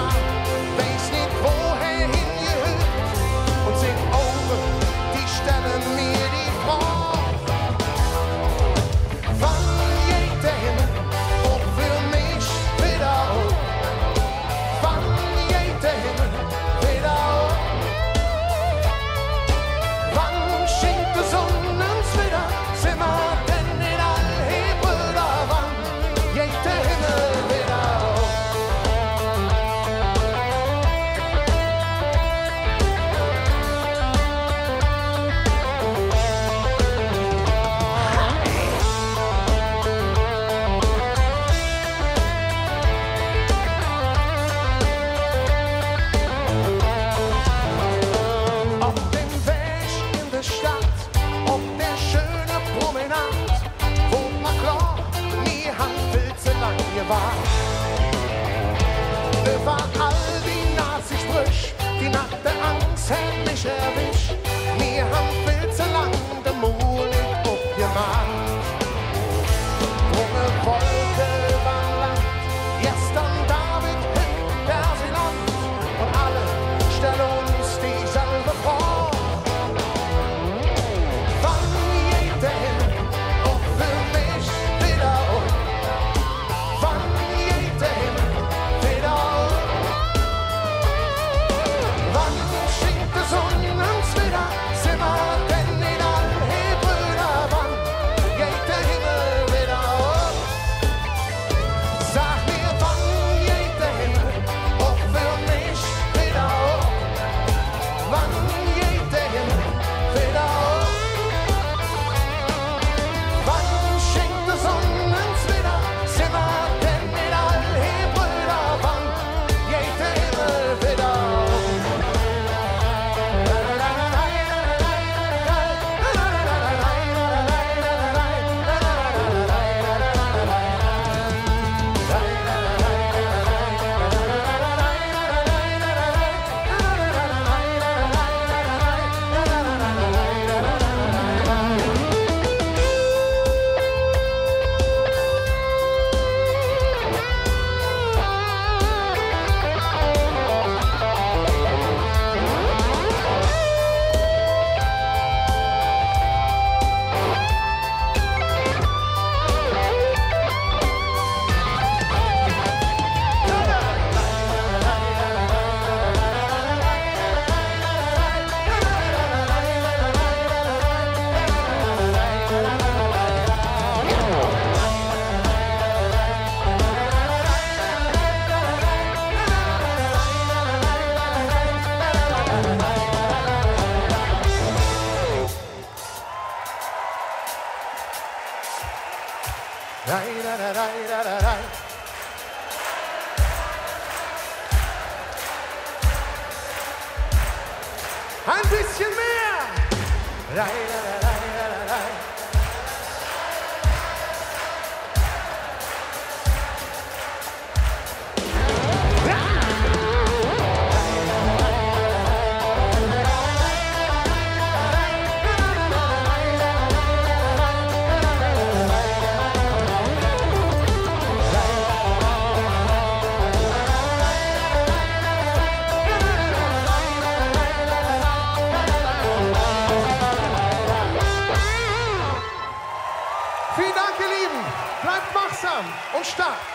Tag, weiß nicht woher hingehört und sind Augen, die stellen mir die Frage, wann geht der Himmel auch für mich wieder auf? Wann geht der Himmel wieder auf? Wann schenkt die Sonne uns wieder? Sind wir denn in all Hebel da? Wann geht der Himmel wieder auf? Auf dem Weg in der Stadt, auf der schöne Promenade, wo man klar, nie haben viel zu lang gewartet. Überall die Nazi-Sprüche, die nackte Angst hat mich erwischt. Wir haben viel zu lang den Mund nicht aufgemacht. Junge Wolke über Land, gestern David hängt der sie Land und alle stellen uns dieselbe Frage. Wann geht der Himmel auch für mich wieder auf? Wann geht der Himmel wieder auf? Wann schenkt die Sonne uns wieder? Sind wir denn in all Brüder? Wann geht der Himmel wieder auf? Sag mir, wann geht der Himmel auch für mich wieder auf? Wann geht der Himmel wieder auf? Wann schenkt die Sonne uns wieder? Sind wir denn in all Brüder? Wann geht der Himmel wieder auf? Ein bisschen mehr! Vielen Dank, ihr Lieben. Bleibt wachsam und stark.